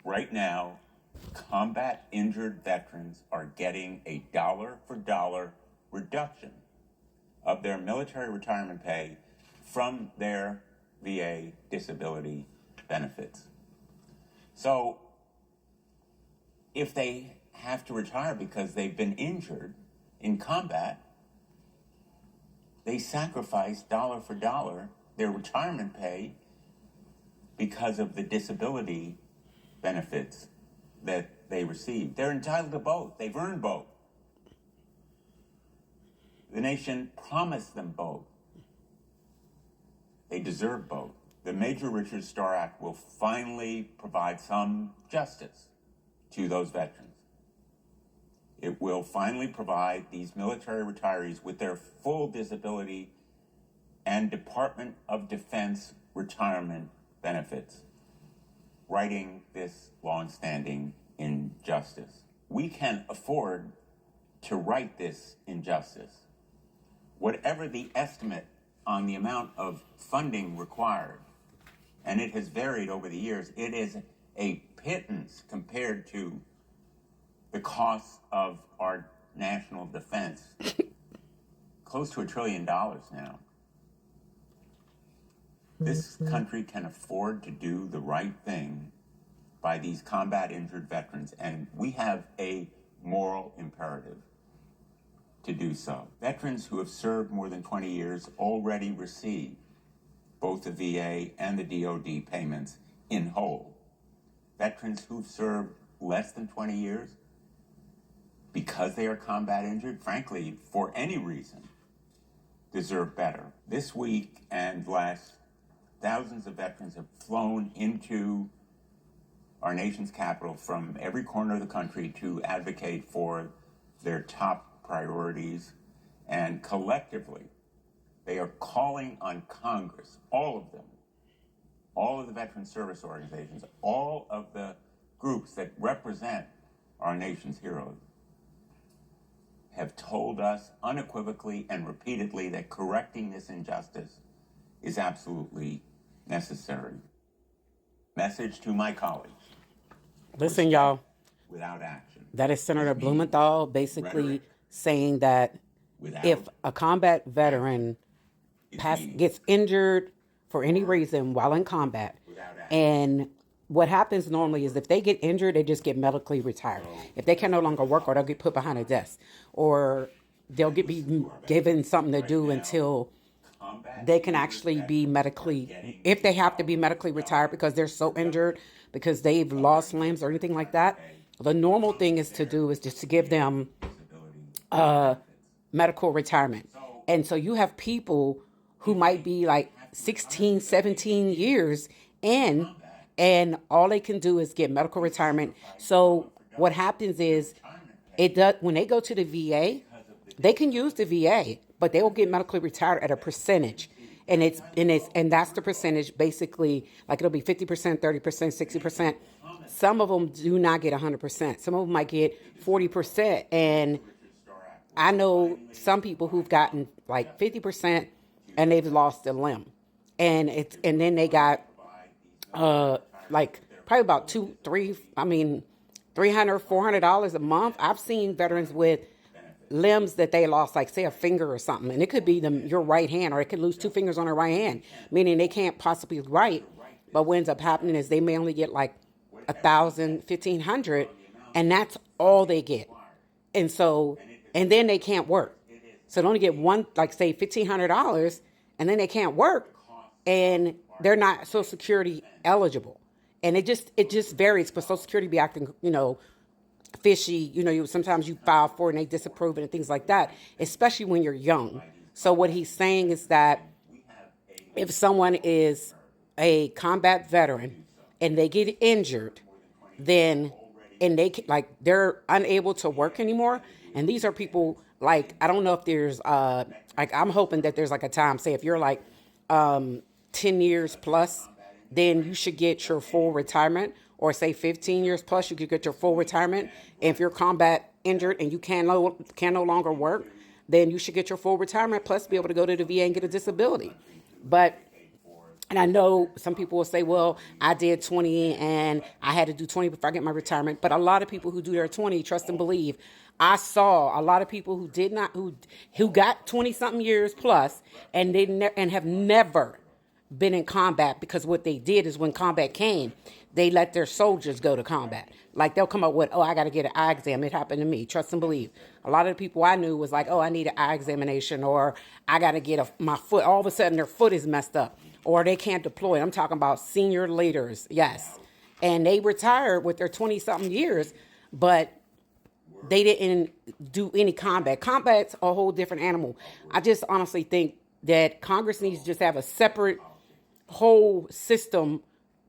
Right now, combat injured veterans are getting a dollar for dollar reduction of their military retirement pay from their VA disability benefits. So if they have to retire because they've been injured in combat, they sacrifice dollar for dollar their retirement pay because of the disability benefits that they receive. They're entitled to both. They've earned both. The nation promised them both. They deserve both. The Major Richard Starr Act will finally provide some justice to those veterans. It will finally provide these military retirees with their full disability and Department of Defense retirement benefits, righting this longstanding injustice. We can afford to right this injustice. Whatever the estimate on the amount of funding required, and it has varied over the years, it is a pittance compared to the cost of our national defense, close to $1 trillion now. This country can afford to do the right thing by these combat injured veterans, and we have a moral imperative to do so. Veterans who have served more than 20 years already receive both the VA and the DoD payments in whole. Veterans who've served less than 20 years, because they are combat injured, frankly, for any reason, deserve better. This week and last, thousands of veterans have flown into our nation's capital from every corner of the country to advocate for their top priorities, and collectively, they are calling on Congress, all of them, all of the veteran service organizations, all of the groups that represent our nation's heroes, have told us unequivocally and repeatedly that correcting this injustice is absolutely necessary. Message to my colleagues. Listen, y'all. Without action. That is Senator Blumenthal basically Rhetoric. Saying that Without if a combat veteran gets injured for any reason while in combat, and what happens normally is if they get injured, they just get medically retired. If they can no longer work, or they'll get put behind a desk, or they'll be given something to do until they can actually be medically, if they have to be medically retired because they're so injured, because they've lost limbs or anything like that. The normal thing is just to give them medical retirement. And so you have people who might be like 16, 17 years in, and all they can do is get medical retirement. So what happens is when they go to the VA, they can use the VA, but they will get medically retired at a percentage. And that's the percentage, basically, like it'll be 50%, 30%, 60%. Some of them do not get 100%. Some of them might get 40%. And I know some people who've gotten like 50% and they've lost a limb. And then they got like probably about $300, $400 a month. I've seen veterans with limbs that they lost, like say a finger or something, and it could be your right hand, or it could lose 2 fingers on their right hand, meaning they can't possibly write. But what ends up happening is they may only get like $1,000, $1,500, and that's all they get. And then they can't work. So they only get one, like say $1,500, and then they can't work, and they're not Social Security eligible. And it just varies, but Social Security be acting, fishy. Sometimes you file for it and they disapprove it and things like that, especially when you're young. So what he's saying is that if someone is a combat veteran and they get injured, then they're unable to work anymore. And these are people like, I don't know if there's I'm hoping that there's like a time, say if you're like 10 years plus, then you should get your full retirement. Or say 15 years plus, you could get your full retirement. And if you're combat injured and you can no longer work, then you should get your full retirement plus be able to go to the VA and get a disability. But And I know some people will say, well, I did 20 and I had to do 20 before I get my retirement. But a lot of people who do their 20, trust and believe. I saw a lot of people who did not, who got 20 something years plus and and have never been in combat, because what they did is when combat came, they let their soldiers go to combat. Like they'll come up with, oh, I got to get an eye exam. It happened to me. Trust and believe. A lot of the people I knew was like, oh, I need an eye examination, or I got to get my foot. All of a sudden their foot is messed up, or they can't deploy. I'm talking about senior leaders. Yes. And they retired with their 20 something years, but they didn't do any combat. Combat's a whole different animal. I just honestly think that Congress needs to just have a separate whole system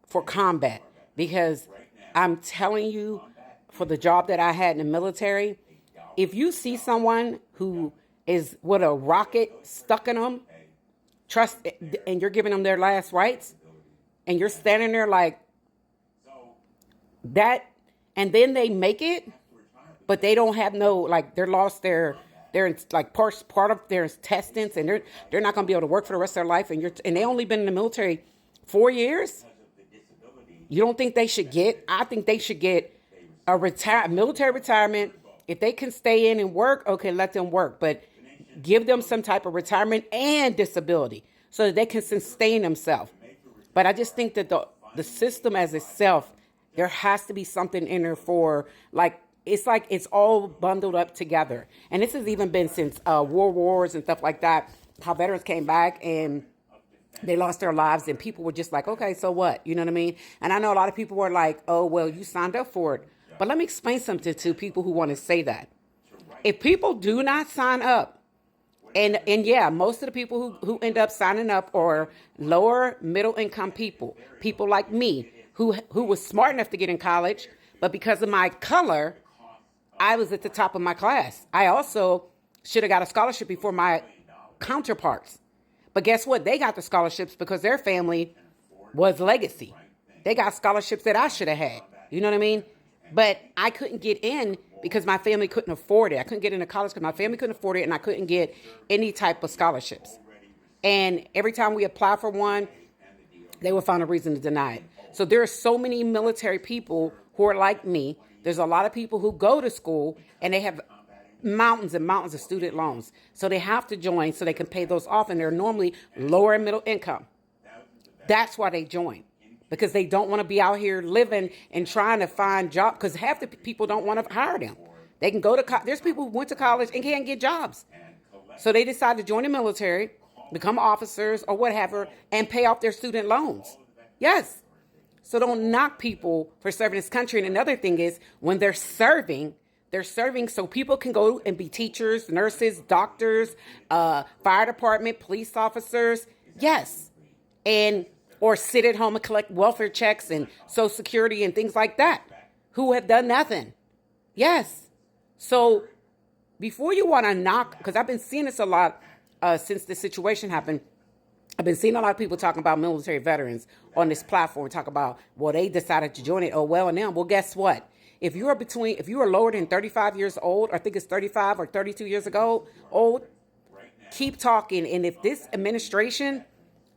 for combat, because I'm telling you, for the job that I had in the military, if you see someone who is with a rocket stuck in them, trust, and you're giving them their last rites, and you're standing there like that, and then they make it, but they don't have no, like, they're lost they're in, like, part of their intestines, and they're not going to be able to work for the rest of their life, and they only been in the military 4 years. You don't think they should get? I think they should get a military retirement. If they can stay in and work, okay, let them work, but give them some type of retirement and disability so that they can sustain themselves. But I just think that the system as itself, there has to be something in there for, like it's all bundled up together. And this has even been since war wars and stuff like that, how veterans came back and they lost their lives, and people were just like, okay, so what? You know what I mean? And I know a lot of people were like, oh, well, you signed up for it. But let me explain something to people who want to say that. If people do not sign up, and yeah, most of the people who end up signing up are lower middle income people like me, who was smart enough to get in college, but because of my color, I was at the top of my class. I also should have got a scholarship before my counterparts. But guess what? They got the scholarships because their family was legacy. They got scholarships that I should have had. You know what I mean? But I couldn't get in because my family couldn't afford it. I couldn't get into college because my family couldn't afford it, and I couldn't get any type of scholarships. And every time we apply for one, they would find a reason to deny it. So there are so many military people who are like me. There's a lot of people who go to school and they have mountains and mountains of student loans. So they have to join so they can pay those off, and they're normally lower middle income. That's why they join, because they don't want to be out here living and trying to find jobs, because half the people don't want to hire them. They can go to there's people who went to college and can't get jobs. So they decide to join the military, become officers or whatever, and pay off their student loans. Yes. So don't knock people for serving this country. And another thing is, when they're serving so people can go and be teachers, nurses, doctors, fire department, police officers. Yes. Or sit at home and collect welfare checks and Social Security and things like that, who have done nothing. Yes. So before you want to knock, because I've been seeing this a lot since this situation happened, I've been seeing a lot of people talking about military veterans on this platform, talk about, well, they decided to join it. Oh, well, and them. Well, guess what? If you are lower than 35 years old, or I think it's 35 or 32 years ago, old, keep talking. And if this administration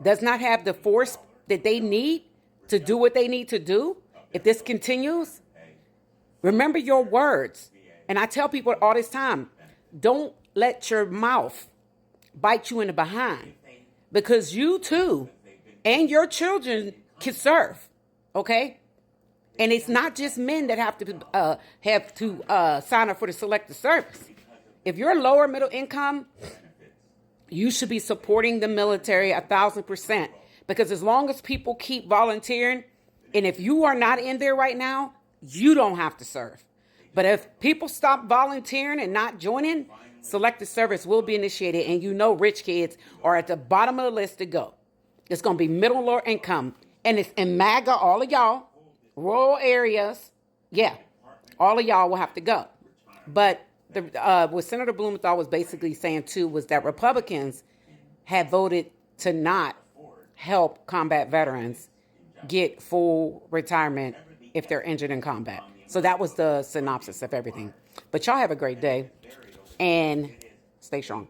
does not have the force that they need to do what they need to do, if this continues, remember your words. And I tell people all this time, don't let your mouth bite you in the behind, because you too and your children can serve. Okay? And it's not just men that have to sign up for the selective service. If you're lower middle income, you should be supporting the military 1,000%. Because as long as people keep volunteering, and if you are not in there right now, you don't have to serve. But if people stop volunteering and not joining, selective service will be initiated. And you know rich kids are at the bottom of the list to go. It's going to be middle lower income. And it's in MAGA, all of y'all, rural areas. Yeah, all of y'all will have to go. But what Senator Blumenthal was basically saying, too, was that Republicans had voted to not help combat veterans get full retirement if they're injured in combat. So that was the synopsis of everything. But y'all have a great day and stay strong.